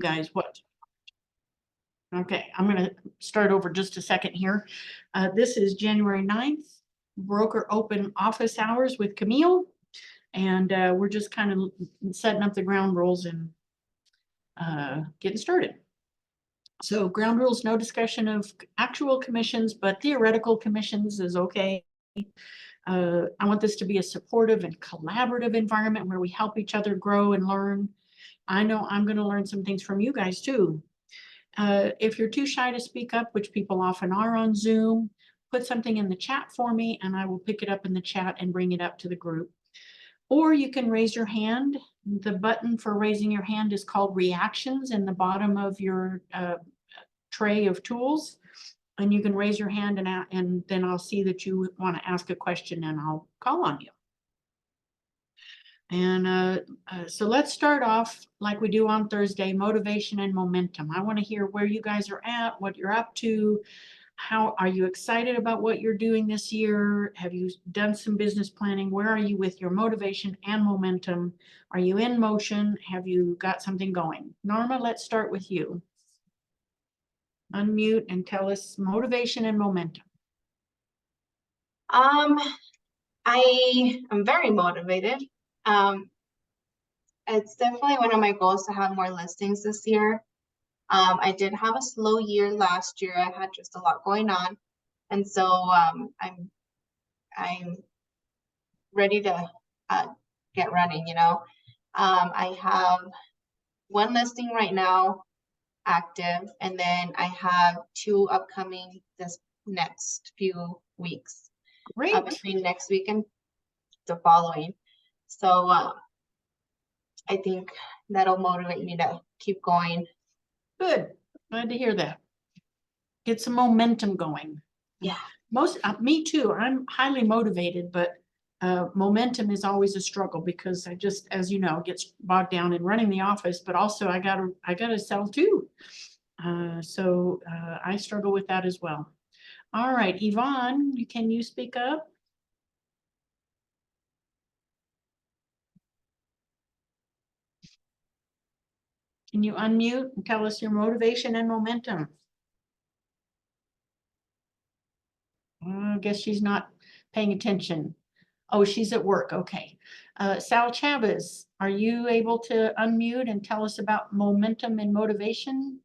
guys what. Okay, I'm going to start over just a second here. This is January 9th, broker open office hours with Camille. And we're just kind of setting up the ground rules and getting started. So ground rules, no discussion of actual commissions, but theoretical commissions is okay. I want this to be a supportive and collaborative environment where we help each other grow and learn. I know I'm going to learn some things from you guys too. If you're too shy to speak up, which people often are on Zoom, put something in the chat for me and I will pick it up in the chat and bring it up to the group. Or you can raise your hand. The button for raising your hand is called reactions in the bottom of your tray of tools. And you can raise your hand and then I'll see that you want to ask a question and I'll call on you. And so let's start off like we do on Thursday, motivation and momentum. I want to hear where you guys are at, what you're up to. How are you excited about what you're doing this year? Have you done some business planning? Where are you with your motivation and momentum? Are you in motion? Have you got something going? Norma, let's start with you. Unmute and tell us motivation and momentum. I am very motivated. It's definitely one of my goals to have more listings this year. I did have a slow year last year. I had just a lot going on. And so I'm ready to get running, you know. I have one listing right now active, and then I have 2 upcoming this next few weeks. Great. Between next week and the following. So I think that'll motivate me to keep going. Good. Glad to hear that. Get some momentum going. Yeah. Me too. I'm highly motivated, but momentum is always a struggle because I just, as you know, gets bogged down in running the office, but also I gotta sell too. So I struggle with that as well. All right, Yvonne, can you speak up? Can you unmute and tell us your motivation and momentum? I guess she's not paying attention. Oh, she's at work. Okay. Sal Chavez, are you able to unmute and tell us about momentum and motivation?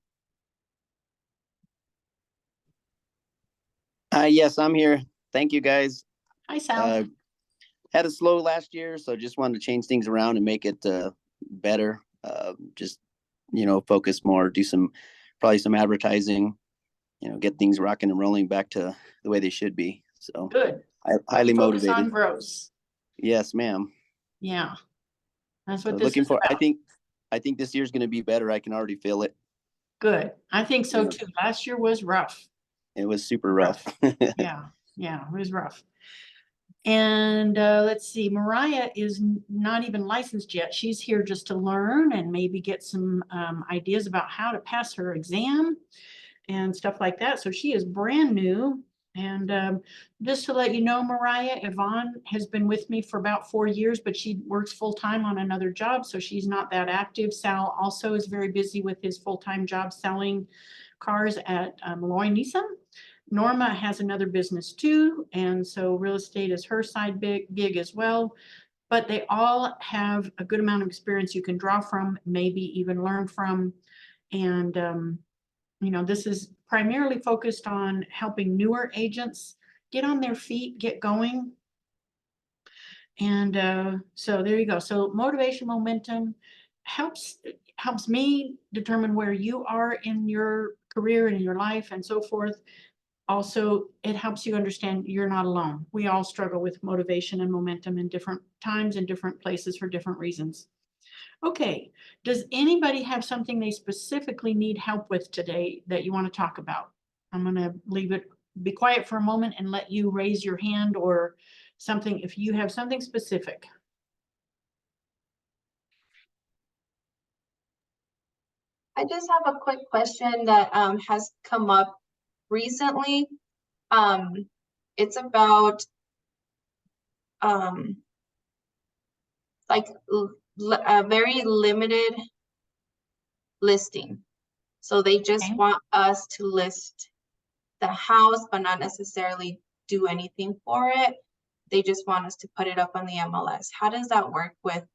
Yes, I'm here. Thank you, guys. Hi, Sal. Had a slow last year, so just wanted to change things around and make it better. Just, you know, focus more, do probably some advertising, you know, get things rocking and rolling back to the way they should be. So good. Highly Focus motivated. on gross. Yes, ma'am. Yeah, that's what So this looking is for. about. I think this year's going to be better. I can already feel it. Good. I think so too. Last year was rough. It was super rough. Yeah, it was rough. And let's see, Mariah is not even licensed yet. She's here just to learn and maybe get some ideas about how to pass her exam and stuff like that. So she is brand new. And just to let you know, Mariah, Yvonne has been with me for about 4 years, but she works full-time on another job, so she's not that active. Sal also is very busy with his full-time job selling cars at Malloy Nissan. Norma has another business too, and so real estate is her side gig as well. But they all have a good amount of experience you can draw from, maybe even learn from. And you know, this is primarily focused on helping newer agents get on their feet, get going. And so there you go. So motivation, momentum helps me determine where you are in your career and in your life and so forth. Also, it helps you understand you're not alone. We all struggle with motivation and momentum in different times and different places for different reasons. Okay, does anybody have something they specifically need help with today that you want to talk about? I'm going to be quiet for a moment and let you raise your hand or something if you have something specific. I just have a quick question that has come up recently. It's about like a very limited listing. So they just Okay. want us to list the house, but not necessarily do anything for it. They just want us to put it up on the MLS. How does that work with,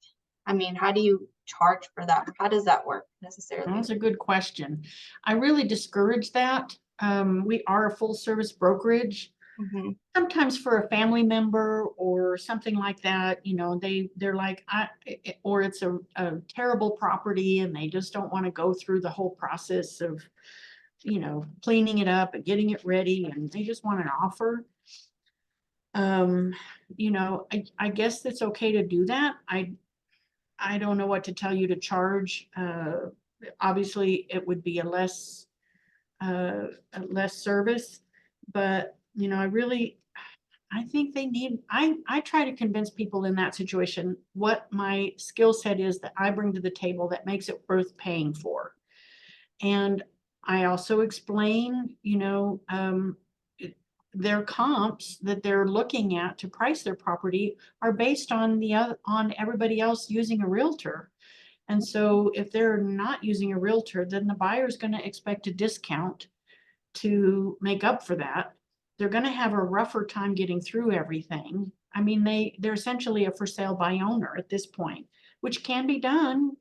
I mean, how do you charge for that? How does that work necessarily? That's a good question. I really discourage that. We are a full service brokerage. Mhm. Sometimes for a family member or something like that, you know, they're like, or it's a terrible property and they just don't want to go through the whole process of, you know, cleaning it up and getting it ready, and they just want an offer. You know, I guess it's okay to do that. I don't know what to tell you to charge. Obviously it would be a less service, but you know, I think they need, I try to convince people in that situation what my skill set is that I bring to the table that makes it worth paying for. And I also explain, you know, their comps that they're looking at to price their property are based on on everybody else using a realtor. And so if they're not using a realtor, then the buyer's going to expect a discount to make up for that. They're going to have a rougher time getting through everything. I mean, they're essentially a for sale by owner at this point, which can be done.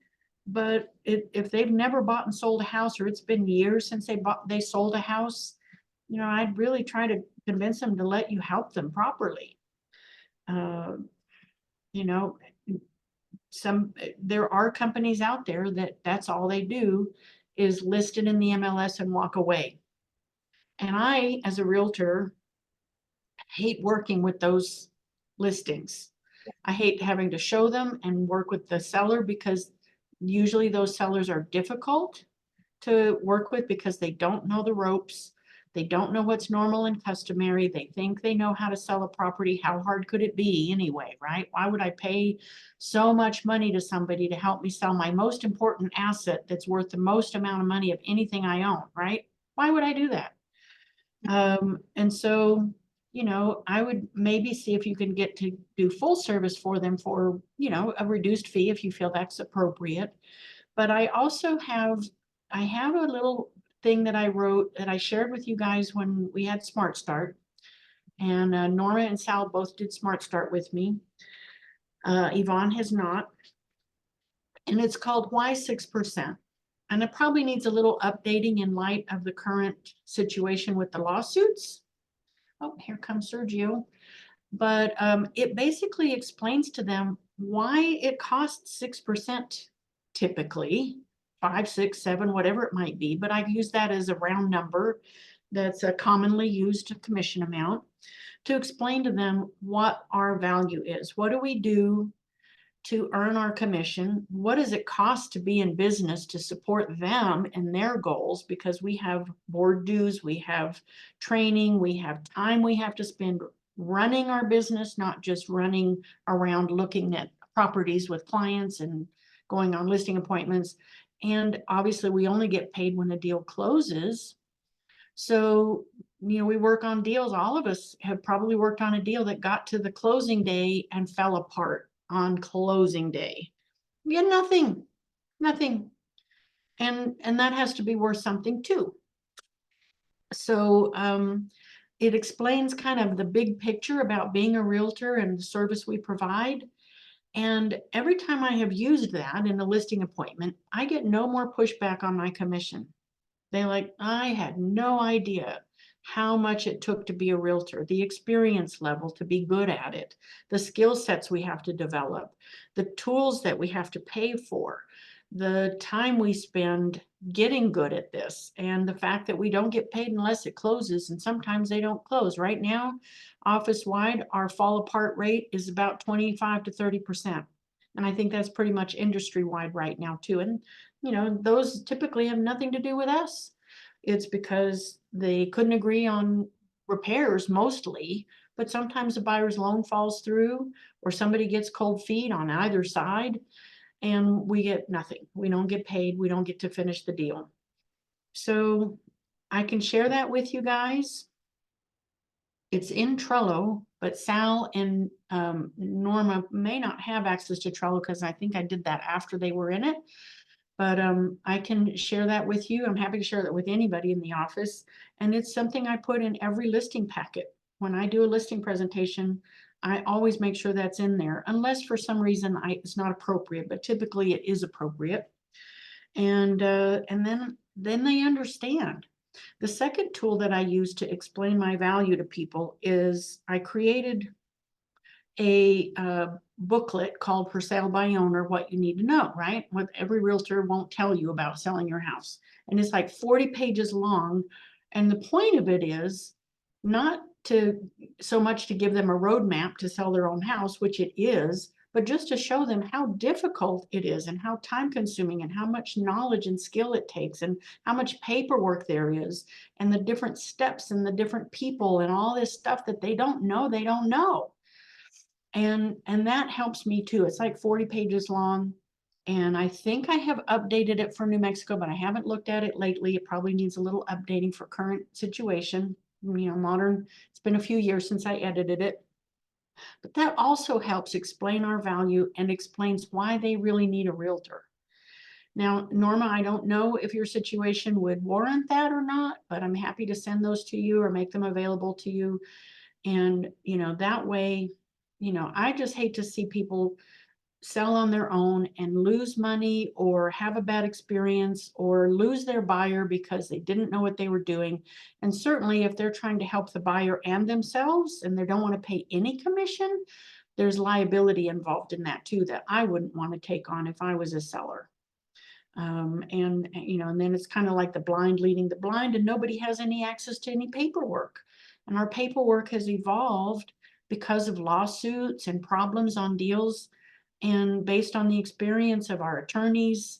But if they've never bought and sold a house, or it's been years since they sold a house, you know, I'd really try to convince them to let you help them properly. You know, there are companies out there that's all they do is list it in the MLS and walk away. And I, as a realtor, hate working with those listings. I hate having to show them and work with the seller, because usually those sellers are difficult to work with because they don't know the ropes. They don't know what's normal and customary. They think they know how to sell a property. How hard could it be anyway, right? Why would I pay so much money to somebody to help me sell my most important asset that's worth the most amount of money of anything I own, right? Why would I do that? And so, you know, I would maybe see if you can get to do full service for them for, you know, a reduced fee if you feel that's appropriate. But I also I have a little thing that I wrote that I shared with you guys when we had Smart Start. And Nora and Sal both did Smart Start with me. Yvonne has not. And it's called Why 6%? And it probably needs a little updating in light of the current situation with the lawsuits. Oh, here comes Sergio. But it basically explains to them why it costs 6% typically, 5, 6, 7, whatever it might be. But I use that as a round number that's a commonly used commission amount to explain to them what our value is. What do we do to earn our commission? What does it cost to be in business to support them and their goals? Because we have board dues, we have training, we have time we have to spend running our business, not just running around looking at properties with clients and going on listing appointments. And obviously we only get paid when the deal closes. So, you know, we work on deals. All of us have probably worked on a deal that got to the closing day and fell apart on closing day. We had nothing. And that has to be worth something too. So it explains kind of the big picture about being a realtor and the service we provide. And every time I have used that in a listing appointment, I get no more pushback on my commission. They like, I had no idea how much it took to be a realtor, the experience level to be good at it, the skill sets we have to develop, the tools that we have to pay for, the time we spend getting good at this, and the fact that we don't get paid unless it closes, and sometimes they don't close. Right now, office-wide, our fall apart rate is about 25 to 30%. And I think that's pretty much industry-wide right now too. And you know, those typically have nothing to do with us. It's because they couldn't agree on repairs mostly, but sometimes the buyer's loan falls through or somebody gets cold feet on either side and we get nothing. We don't get paid. We don't get to finish the deal. So I can share that with you guys. It's in Trello, but Sal and Norma may not have access to Trello because I think I did that after they were in it. But I can share that with you. I'm happy to share that with anybody in the office. And it's something I put in every listing packet. When I do a listing presentation, I always make sure that's in there, unless for some reason it's not appropriate, but typically it is appropriate. And then they understand. The second tool that I use to explain my value to people is I created a booklet called For Sale by Owner, What You Need to Know, right? What every realtor won't tell you about selling your house. And it's like 40 pages long. And the point of it is not to so much to give them a roadmap to sell their own house, which it is, but just to show them how difficult it is and how time consuming and how much knowledge and skill it takes and how much paperwork there is and the different steps and the different people and all this stuff that they don't know, And that helps me too. It's like 40 pages long. And I think I have updated it for New Mexico, but I haven't looked at it lately. It probably needs a little updating for current situation, modern. It's been a few years since I edited it. But that also helps explain our value and explains why they really need a realtor. Now, Norma, I don't know if your situation would warrant that or not, but I'm happy to send those to you or make them available to you. And, that way, I just hate to see people sell on their own and lose money or have a bad experience or lose their buyer because they didn't know what they were doing. And certainly if they're trying to help the buyer and themselves and they don't want to pay any commission, there's liability involved in that too that I wouldn't want to take on if I was a seller. And then it's kind of like the blind leading the blind, and nobody has any access to any paperwork. And our paperwork has evolved because of lawsuits and problems on deals. And based on the experience of our attorneys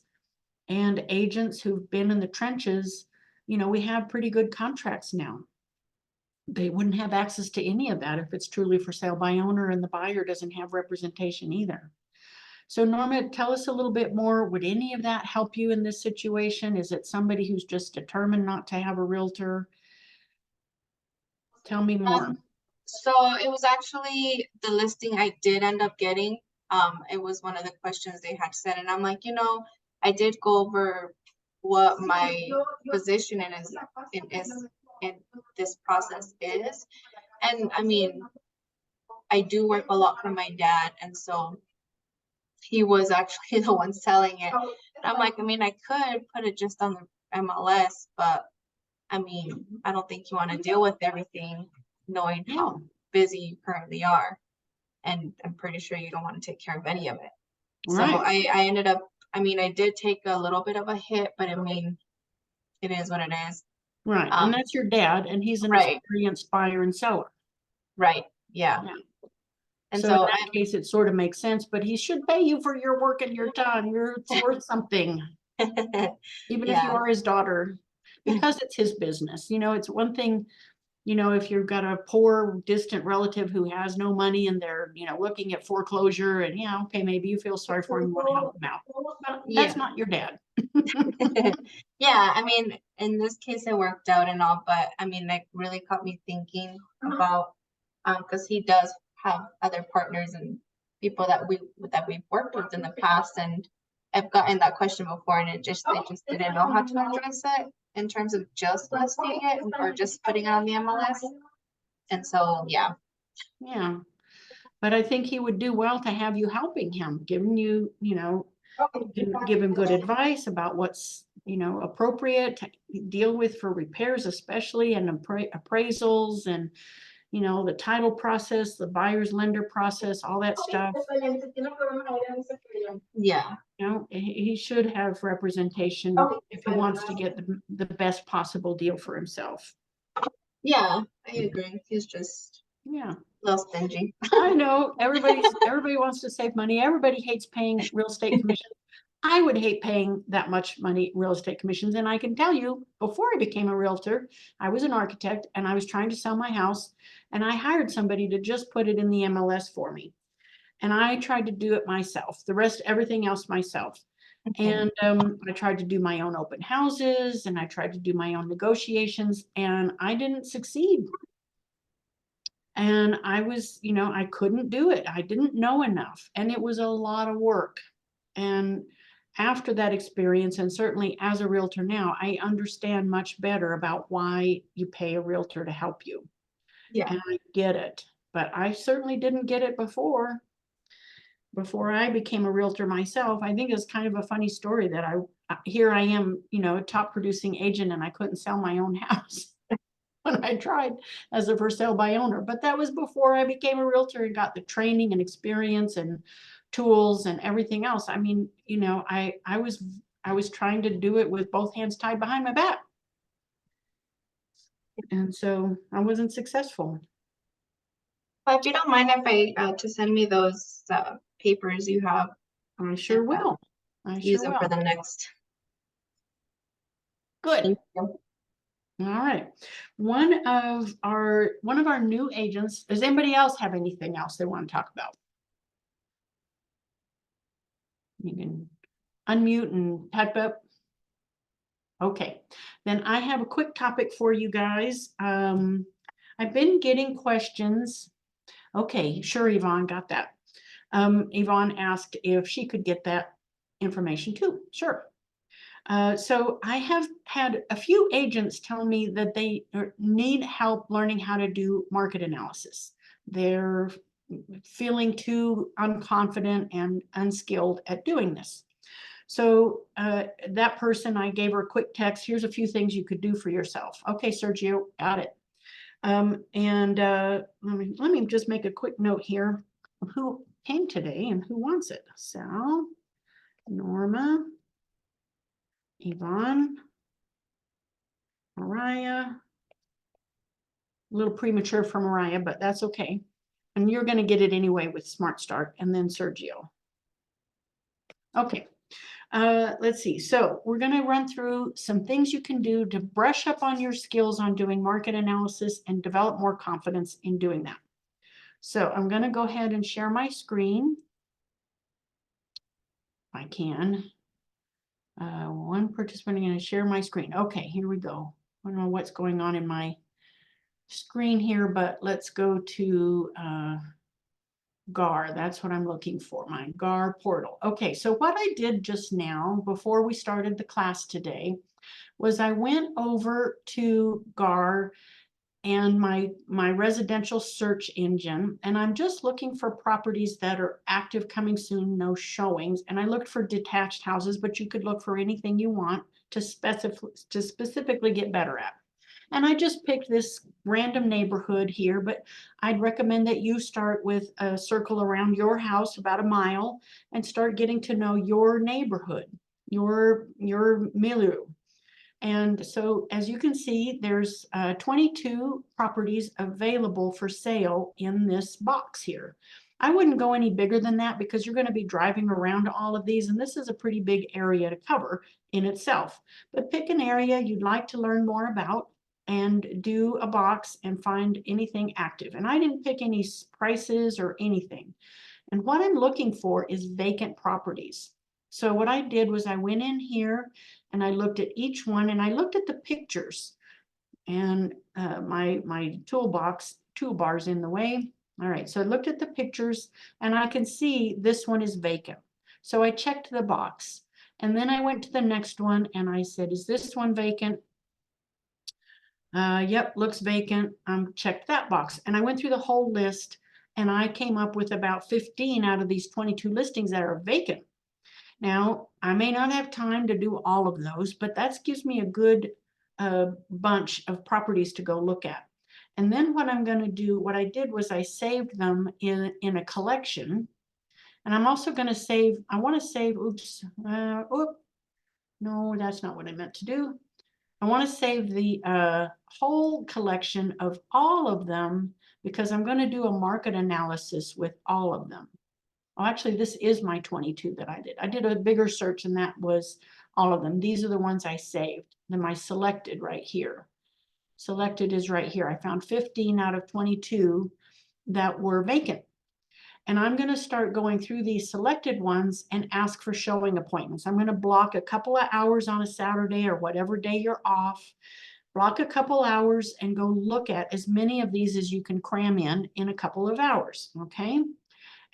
and agents who've been in the trenches, we have pretty good contracts now. They wouldn't have access to any of that if it's truly for sale by owner and the buyer doesn't have representation either. So Norma, tell us a little bit more. Would any of that help you in this situation? Is it somebody who's just determined not to have a realtor? Tell me more. So it was actually the listing I did end up getting. It was one of the questions they had said, and I'm like, I did go over what my position in this process is. And I mean, I do work a lot for my dad, and so he was actually the one selling it. And I'm like, I could put it just on the MLS, but I don't think you want to deal with everything knowing how busy you currently are. And I'm pretty sure you don't want to take care of any of it. Right. So I ended up, I did take a little bit of a hit, but it is what it is. Right. And that's your dad, and he's an experienced buyer and seller. Right. Yeah. And so in that case, it sort of makes sense, but he should pay you for your work and your time. You're worth something, even if you are his daughter, because it's his business. It's one thing, if you've got a poor distant relative who has no money and they're, looking at foreclosure and, okay, maybe you feel sorry for him, you want to help him out. But that's not your dad. Yeah, in this case it worked out and all, but that really caught me thinking about, because he does have other partners and people that we've worked with in the past, and I've gotten that question before, and they just didn't know how to address it in terms of just listing it or just putting it on the MLS. And so yeah, but I think he would do well to have you helping him, giving you, give him good advice about what's appropriate to deal with for repairs, especially, and appraisals, and the title process, the buyer's lender process, all that stuff. Yeah. He should have representation if he wants to get the best possible deal for himself. Yeah, I agree. He's just a little stingy. I know everybody wants to save money. Everybody hates paying real estate commissions. I would hate paying that much money real estate commissions. And I can tell you, before I became a realtor, I was an architect and I was trying to sell my house, and I hired somebody to just put it in the MLS for me. And I tried to do it myself, everything else myself. And I tried to do my own open houses, and I tried to do my own negotiations, and I didn't succeed. And I was, I couldn't do it. I didn't know enough, and it was a lot of work. And after that experience, and certainly as a realtor now, I understand much better about why you pay a realtor to help you. Yeah. And I get it, but I certainly didn't get it before I became a realtor myself. I think it's kind of a funny story that here I am, you know, a top producing agent, and I couldn't sell my own house when I tried as a for sale by owner. But that was before I became a realtor and got the training and experience and tools and everything else. I mean, you know, I was trying to do it with both hands tied behind my back. And so I wasn't successful. Well, if you don't mind if I to send me those papers you have, I sure will. I use sure them for will. the next. Good. Thank you. All right. One of our new agents, does anybody else have anything else they want to talk about? You can unmute and type up. Okay, then I have a quick topic for you guys. I've been getting questions. Okay, sure, Yvonne got that. Yvonne asked if she could get that information too. Sure. So I have had a few agents tell me that they need help learning how to do market analysis. They're feeling too unconfident and unskilled at doing this. So that person, I gave her a quick text. Here's a few things you could do for yourself. Okay, Sergio, got it. Let me just make a quick note here of who came today and who wants it. Sal, Norma, Yvonne, Mariah. A little premature for Mariah, but that's okay. And you're going to get it anyway with Smart Start, and then Sergio. Okay. Let's see. So we're going to run through some things you can do to brush up on your skills on doing market analysis and develop more confidence in doing that. So I'm going to go ahead and share my screen. If I can. One participant, I'm going to share my screen. Okay, here we go. I don't know what's going on in my screen here, but let's go to GAR. That's what I'm looking for, my GAR portal. Okay, so what I did just now before we started the class today was I went over to GAR and my residential search engine, and I'm just looking for properties that are active, coming soon, no showings. And I looked for detached houses, but you could look for anything you want to specifically get better at. And I just picked this random neighborhood here, but I'd recommend that you start with a circle around your house about a mile and start getting to know your neighborhood, your milieu. And so as you can see, there's 22 properties available for sale in this box here. I wouldn't go any bigger than that because you're going to be driving around all of these, and this is a pretty big area to cover in itself. But pick an area you'd like to learn more about and do a box and find anything active. And I didn't pick any prices or anything. And what I'm looking for is vacant properties. So what I did was I went in here and I looked at each one and I looked at the pictures, and my toolbar's in the way. All right, so I looked at the pictures and I can see this one is vacant. So I checked the box, and then I went to the next one and I said, is this one vacant? Yep, looks vacant. Checked that box, and I went through the whole list and I came up with about 15 out of these 22 listings that are vacant. Now, I may not have time to do all of those, but that gives me a good bunch of properties to go look at. And then what I'm going to do, what I did was I saved them in a collection. And I'm also going to save, I want to save, no, that's not what I meant to do. I want to save the whole collection of all of them because I'm going to do a market analysis with all of them. Oh, actually, this is my 22 that I did. I did a bigger search and that was all of them. These are the ones I saved. Then my selected right here. Selected is right here. I found 15 out of 22 that were vacant. And I'm going to start going through these selected ones and ask for showing appointments. I'm going to block a couple of hours on a Saturday or whatever day you're off. Block a couple hours and go look at as many of these as you can cram in a couple of hours. Okay.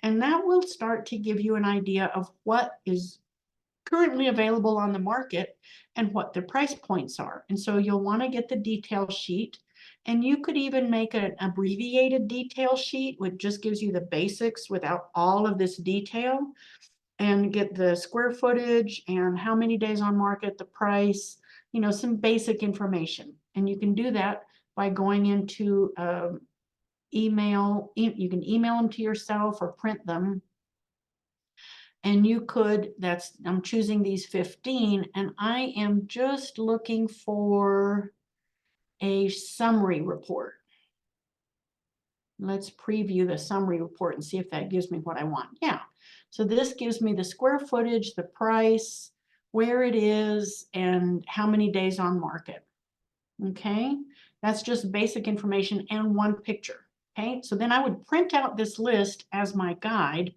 And that will start to give you an idea of what is currently available on the market and what the price points are. And so you'll want to get the detail sheet, and you could even make an abbreviated detail sheet, which just gives you the basics without all of this detail, and get the square footage and how many days on market, the price, you know, some basic information. And you can do that by going into email. You can email them to yourself or print them. And you could, I'm choosing these 15, and I am just looking for a summary report. Let's preview the summary report and see if that gives me what I want. Yeah, so this gives me the square footage, the price, where it is, and how many days on market. Okay, that's just basic information and one picture. Okay, so then I would print out this list as my guide,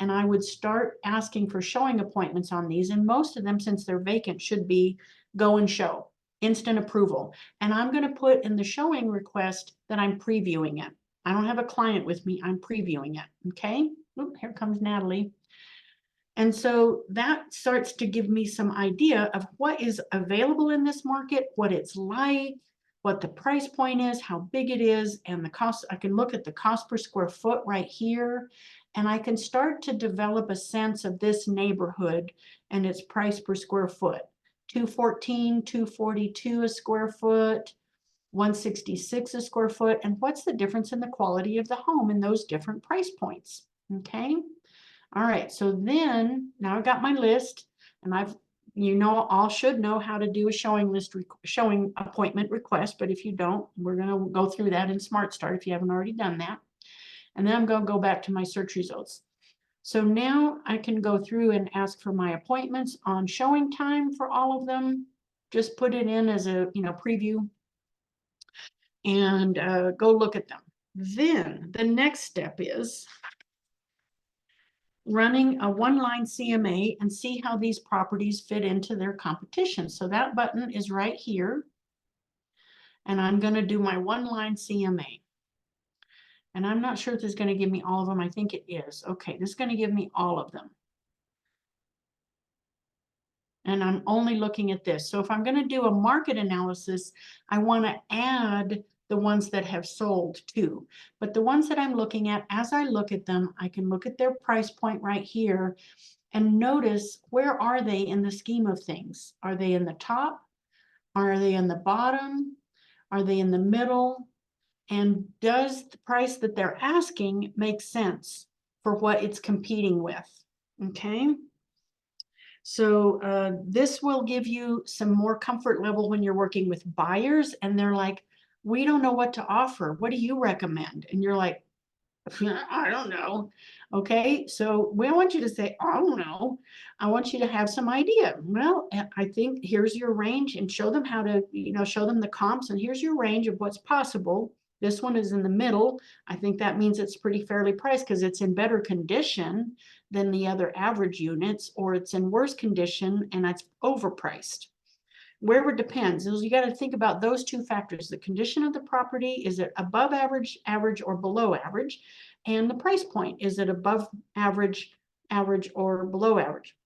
and I would start asking for showing appointments on these. And most of them, since they're vacant, should be go and show, instant approval. And I'm going to put in the showing request that I'm previewing it. I don't have a client with me, I'm previewing it. Okay, oop, here comes Natalie. And so that starts to give me some idea of what is available in this market, what it's like, what the price point is, how big it is, and the cost. I can look at the cost per square foot right here, and I can start to develop a sense of this neighborhood and its price per square foot. $214, $242 a square foot, $166 a square foot, and what's the difference in the quality of the home in those different price points. Okay. All right, so then now I've got my list, and all should know how to do a showing appointment request, but if you don't, we're going to go through that in Smart Start if you haven't already done that. And then I'm going to go back to my search results. So now I can go through and ask for my appointments on showing time for all of them. Just put it in as a preview and go look at them. Then the next step is running a one-line CMA and see how these properties fit into their competition. So that button is right here. And I'm going to do my one-line CMA. And I'm not sure if this is going to give me all of them. I think it is. Okay, this is going to give me all of them. And I'm only looking at this. So if I'm going to do a market analysis, I want to add the ones that have sold too. But the ones that I'm looking at, as I look at them, I can look at their price point right here and notice, where are they in the scheme of things? Are they in the top? Are they in the bottom? Are they in the middle? And does the price that they're asking make sense for what it's competing with? Okay. So this will give you some more comfort level when you're working with buyers and they're like, we don't know what to offer. What do you recommend? And you're like, I don't know. Okay, so we don't want you to say, I don't know. I want you to have some idea. Well, I think here's your range, and show them how to, show them the comps, and here's your range of what's possible. This one is in the middle. I think that means it's pretty fairly priced because it's in better condition than the other average units, or it's in worse condition and it's overpriced. Where it depends is you got to think about those two factors: the condition of the property, is it above average, average, or below average, and the price point, is it above average, average, or below average,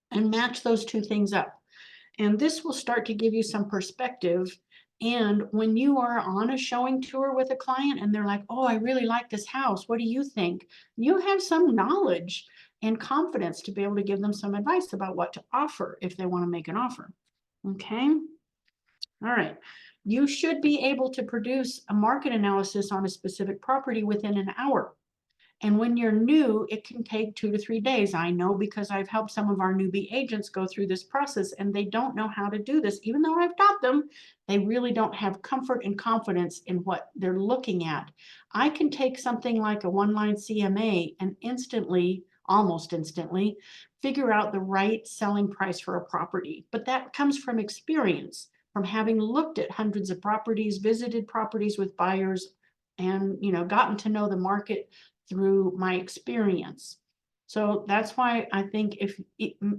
and match those two things up. And this will start to give you some perspective. And when you are on a showing tour with a client and they're like, oh, I really like this house, what do you think? You have some knowledge and confidence to be able to give them some advice about what to offer if they want to make an offer. Okay. All right. You should be able to produce a market analysis on a specific property within an hour. And when you're new, it can take 2 to 3 days. I know, because I've helped some of our newbie agents go through this process and they don't know how to do this. Even though I've taught them, they really don't have comfort and confidence in what they're looking at. I can take something like a one-line CMA and instantly, almost instantly, figure out the right selling price for a property. But that comes from experience, from having looked at hundreds of properties, visited properties with buyers, and gotten to know the market through my experience. So that's why I think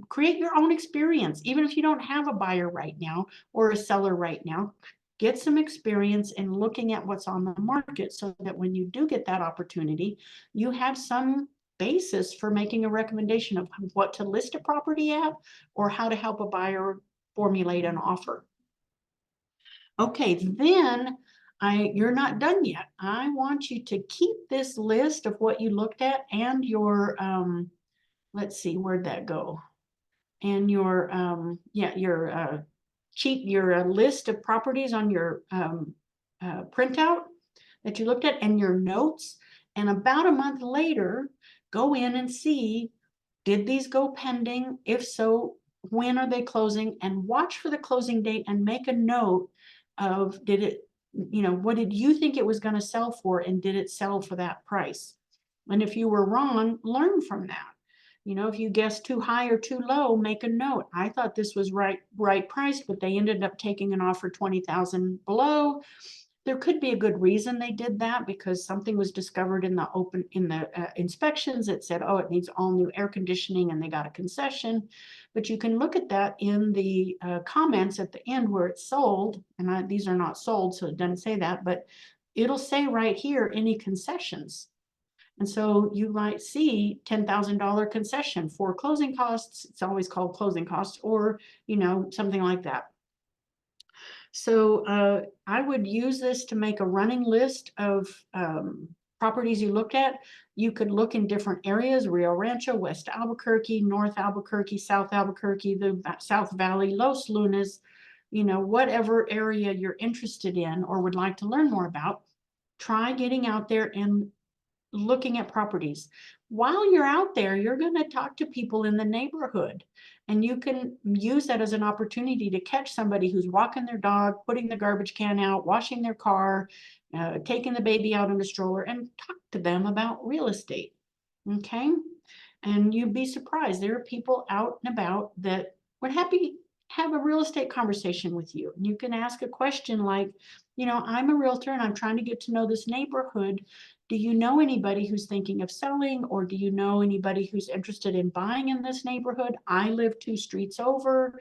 create your own experience, even if you don't have a buyer right now or a seller right now. Get some experience in looking at what's on the market so that when you do get that opportunity, you have some basis for making a recommendation of what to list a property at or how to help a buyer formulate an offer. Okay, then you're not done yet. I want you to keep this list of what you looked at and your, let's see, where'd that go? And your, your list of properties on your printout that you looked at and your notes. And about a month later, go in and see, did these go pending? If so, when are they closing? And watch for the closing date and make a note of, did it, what did you think it was going to sell for, and did it sell for that price? And if you were wrong, learn from that. If you guessed too high or too low, make a note. I thought this was right priced, but they ended up taking an offer 20,000 below. There could be a good reason they did that, because something was discovered in the inspections that said, oh, it needs all new air conditioning, and they got a concession. But you can look at that in the comments at the end where it's sold, and these are not sold, so it doesn't say that, but it'll say right here any concessions. And so you might see $10,000 concession for closing costs. It's always called closing costs, or something like that. So I would use this to make a running list of properties you looked at. You could look in different areas: Rio Rancho, West Albuquerque, North Albuquerque, South Albuquerque, the South Valley, Los Lunas, whatever area you're interested in or would like to learn more about. Try getting out there and looking at properties. While you're out there, you're going to talk to people in the neighborhood, and you can use that as an opportunity to catch somebody who's walking their dog, putting the garbage can out, washing their car, taking the baby out in the stroller, and talk to them about real estate. Okay? And you'd be surprised. There are people out and about that would have a real estate conversation with you. And you can ask a question like, I'm a realtor and I'm trying to get to know this neighborhood. Do you know anybody who's thinking of selling, or do you know anybody who's interested in buying in this neighborhood? I live 2 streets over,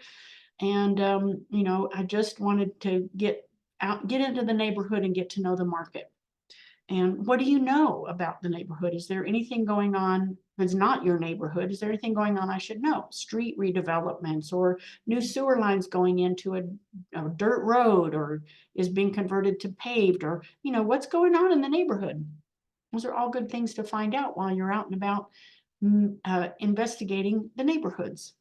and I just wanted to get into the neighborhood and get to know the market. And what do you know about the neighborhood? Is there anything going on that's not your neighborhood? Is there anything going on I should know? Street redevelopments, or new sewer lines going into a dirt road, or is being converted to paved, or what's going on in the neighborhood? Those are all good things to find out while you're out and about investigating the neighborhoods.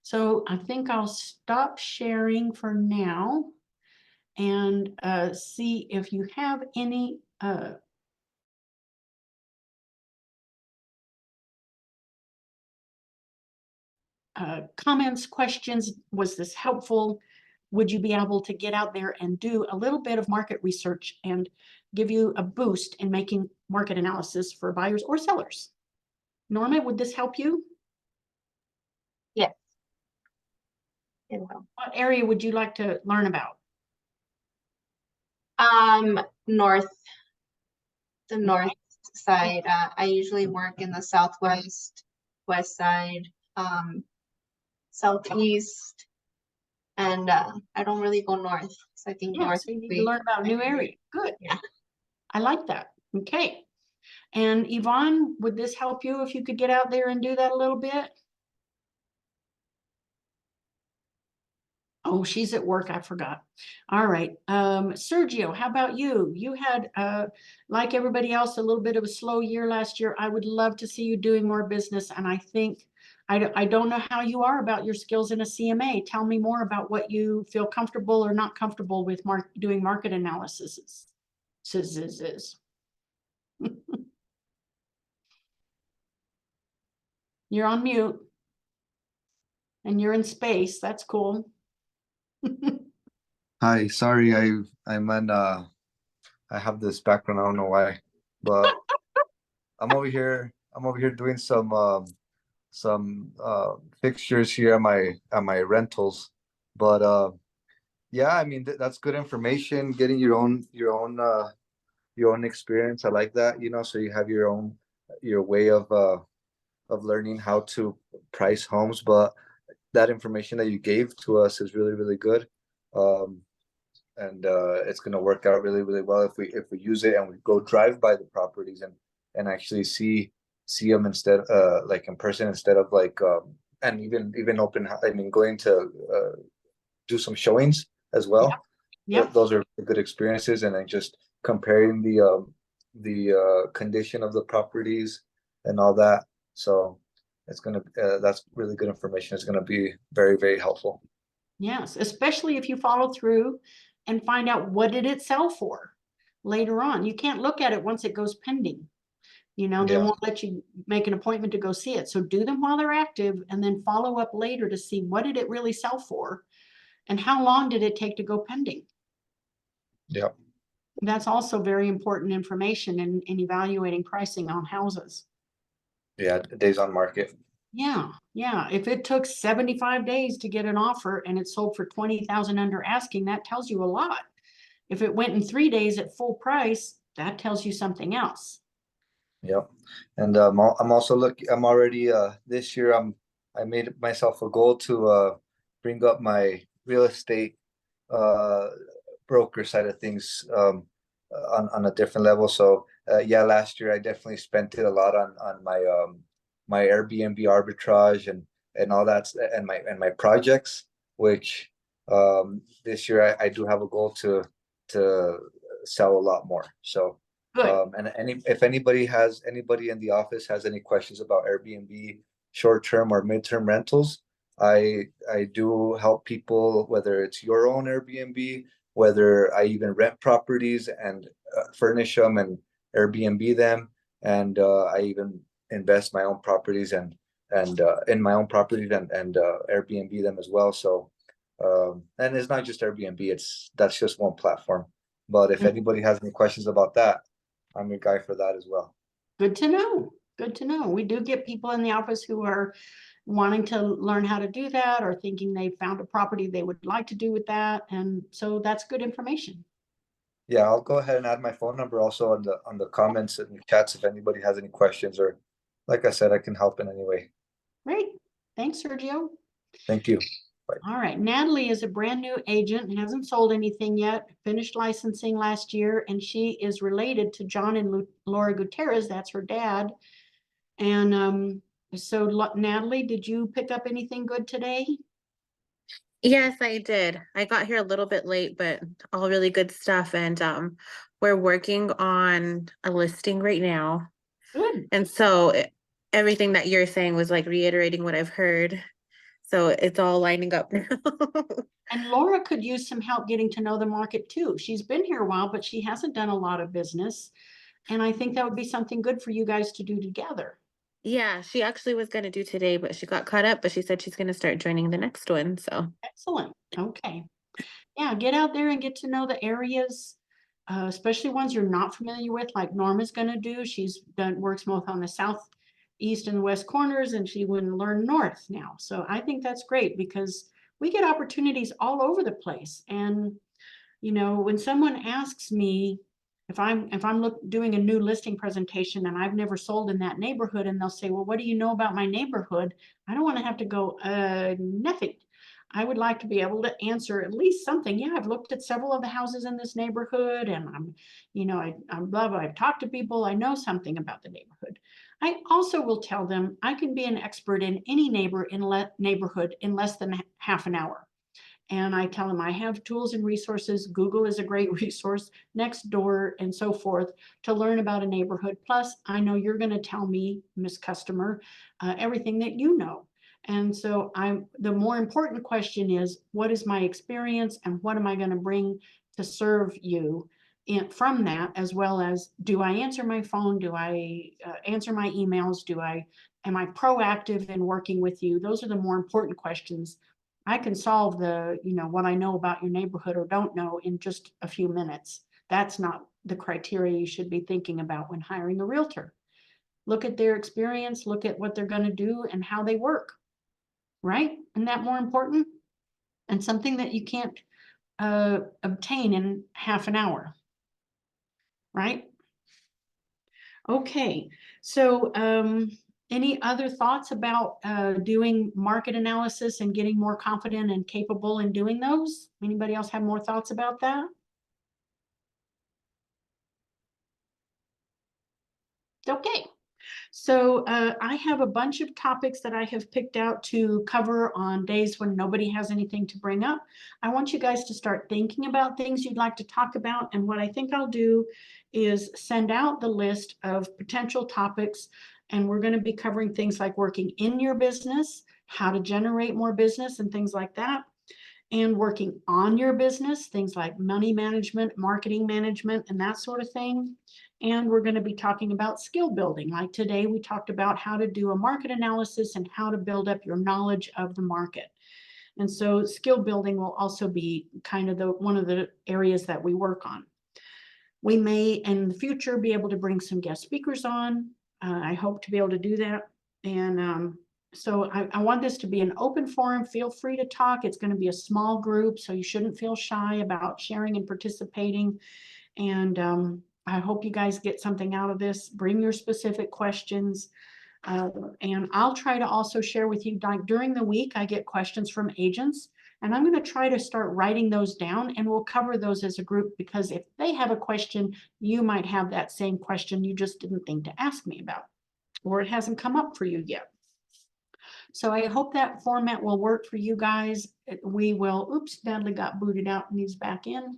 So I think I'll stop sharing for now and see if you have any comments, questions. Was this helpful? Would you be able to get out there and do a little bit of market research and give you a boost in making market analysis for buyers or sellers? Norma, would this help you? Yes. It will. What area would you like to learn about? North, the north side. I usually work in the southwest, west side, southeast, and I don't really go north. So I think Yeah, north so you would need be to learn about a new my area. Good. Yeah. I like that. Okay. And Yvonne, would this help you if you could get out there and do that a little bit? Oh, she's at work. I forgot. All right. Sergio, how about you? You had, like everybody else, a little bit of a slow year last year. I would love to see you doing more business. And I think, I don't know how you are about your skills in a CMA. Tell me more about what you feel comfortable or not comfortable with doing market analysis. You're on mute. And you're in space. That's cool. Hi, sorry, I have this background, I don't know why, but I'm over here doing some fixtures here at my rentals. But yeah, I mean that's good information, getting your own experience. I like that, so you have your way of learning how to price homes. But that information that you gave to us is really, really good. And it's going to work out really, really well if we use it and we go drive by the properties and actually see see them instead, like in person instead of like, and even I mean, going to do some showings as well. Yep. Those are good experiences, and then just comparing the condition of the properties and all that. So that's really good information. It's gonna be very, very helpful. Yes, especially if you follow through and find out what did it sell for later on. You can't look at it once it goes pending. They Yeah. won't let you make an appointment to go see it. So do them while they're active and then follow up later to see what did it really sell for and how long did it take to go pending. Yep. That's also very important information in evaluating pricing on houses. Yeah, days on market. Yeah, yeah. If it took 75 days to get an offer and it sold for 20,000 under asking, that tells you a lot. If it went in 3 days at full price, that tells you something else. Yep. And I'm also I'm already this year I made myself a goal to bring up my real estate uh broker side of things on a different level. So yeah, last year I definitely spent it a lot on my Airbnb arbitrage and all that and my projects, which this year I do have a goal to sell a lot more. So Good. and if anybody in the office has any questions about Airbnb short-term or mid-term rentals, I do help people, whether it's your own Airbnb, whether I even rent properties and furnish them and Airbnb them, and I even invest my own properties and in my own properties and Airbnb them as well. So and it's not just Airbnb, that's just one platform. But if anybody has any questions about that, I'm your guy for that as well. Good to know. Good to know. We do get people in the office who are wanting to learn how to do that or thinking they found a property they would like to do with that. And so that's good information. Yeah, I'll go ahead and add my phone number also on the comments and the chats if anybody has any questions, or like I said, I can help in any way. Great. Thanks, Sergio. Thank you. All right. Natalie is a brand new agent and hasn't sold anything yet, finished licensing last year, and she is related to John and Laura Gutierrez. That's her dad. And so Natalie, did you pick up anything good today? Yes, I did. I got here a little bit late, but all really good stuff. And we're working on a listing right now. Good. And so everything that you're saying was like reiterating what I've heard. So it's all lining up now. And Laura could use some help getting to know the market too. She's been here a while, but she hasn't done a lot of business. And I think that would be something good for you guys to do together. Yeah, she actually was going to do today, but she got caught up, but she said she's going to start joining the next one. So Excellent. Okay. Yeah, get out there and get to know the areas, especially ones you're not familiar with, like Norma's going to do. Works both on the southeast and the west corners, and she would learn north now. So I think that's great because we get opportunities all over the place. And when someone asks me if I'm doing a new listing presentation and I've never sold in that neighborhood, and they'll say, well, what do you know about my neighborhood? I don't want to have to go, nothing. I would like to be able to answer at least something. Yeah, I've looked at several of the houses in this neighborhood, and I've talked to people. I know something about the neighborhood. I also will tell them I can be an expert in any neighborhood in less than half an hour. And I tell them I have tools and resources. Google is a great resource, Nextdoor, and so forth, to learn about a neighborhood. Plus, I know you're going to tell me, Miss Customer, everything that you know. And so the more important question is, what is my experience and what am I going to bring to serve you from that, as well as, do I answer my phone? Do I answer my emails? Am I proactive in working with you? Those are the more important questions. I can solve what I know about your neighborhood or don't know in just a few minutes. That's not the criteria you should be thinking about when hiring a realtor. Look at their experience, look at what they're going to do and how they work, right? Isn't that more important? And something that you can't obtain in half an hour, right? Okay, so any other thoughts about doing market analysis and getting more confident and capable in doing those? Anybody else have more thoughts about that? Okay. So I have a bunch of topics that I have picked out to cover on days when nobody has anything to bring up. I want you guys to start thinking about things you'd like to talk about. And what I think I'll do is send out the list of potential topics. And we're going to be covering things like working in your business, how to generate more business and things like that. And working on your business, things like money management, marketing management, and that sort of thing. And we're going to be talking about skill building. Like today, we talked about how to do a market analysis and how to build up your knowledge of the market. And so skill building will also be kind of one of the areas that we work on. We may in the future be able to bring some guest speakers on. I hope to be able to do that. And so I want this to be an open forum. Feel free to talk. It's going to be a small group, so you shouldn't feel shy about sharing and participating. And I hope you guys get something out of this. Bring your specific questions. And I'll try to also share with you, like during the week, I get questions from agents. And I'm going to try to start writing those down, and we'll cover those as a group, because if they have a question, you might have that same question you just didn't think to ask me about, or it hasn't come up for you yet. So I hope that format will work for you guys. We will, oops, Natalie got booted out and he's back in.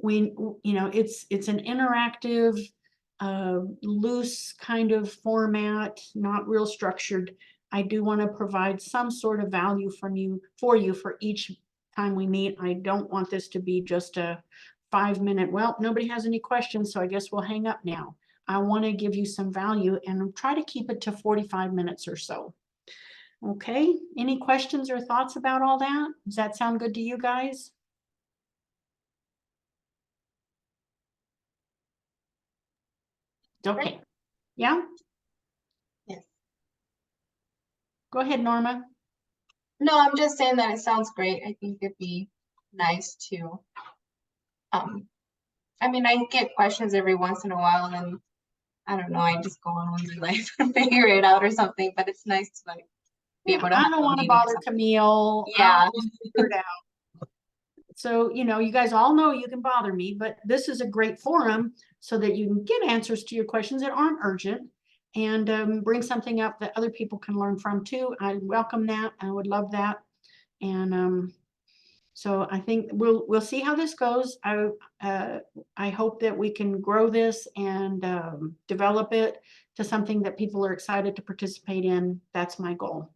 It's an interactive, loose kind of format, not real structured. I do want to provide some sort of value for you for each time we meet. I don't want this to be just a 5-minute, well, nobody has any questions, so I guess we'll hang up now. I want to give you some value and try to keep it to 45 minutes or so. Okay, any questions or thoughts about all that? Does that sound good to you guys? Okay, yeah? Yes. Go ahead, Norma. No, I'm just saying that it sounds great. I think it'd be nice to, I mean, I get questions every once in a while, and I don't know, I just go on with my life and figure it out or something, but it's nice to like be able to I have don't a want to meeting or bother something. Camille. Yeah. I'll just figure it out. So, you guys all know you can bother me, but this is a great forum so that you can get answers to your questions that aren't urgent, and bring something up that other people can learn from too. I welcome that. I would love that. And so I think we'll see how this goes. I hope that we can grow this and develop it to something that people are excited to participate in. That's my goal.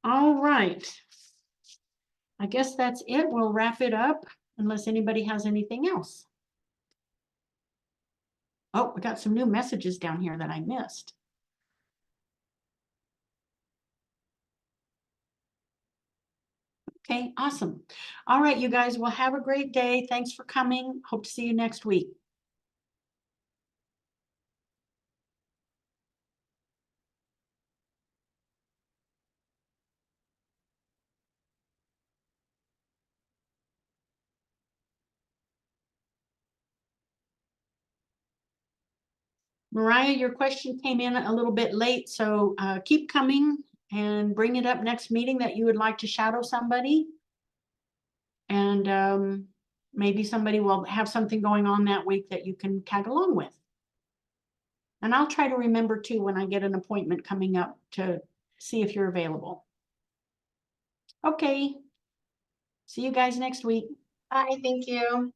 All right. I guess that's it. We'll wrap it up unless anybody has anything else. Oh, we got some new messages down here that I missed. Okay, awesome. All right, you guys, well, have a great day. Thanks for coming. Hope to see you next week. Mariah, your question came in a little bit late, so keep coming and bring it up next meeting that you would like to shadow somebody. And maybe somebody will have something going on that week that you can tag along with. And I'll try to remember too when I get an appointment coming up to see if you're available. Okay. See you guys next week. Bye, thank you.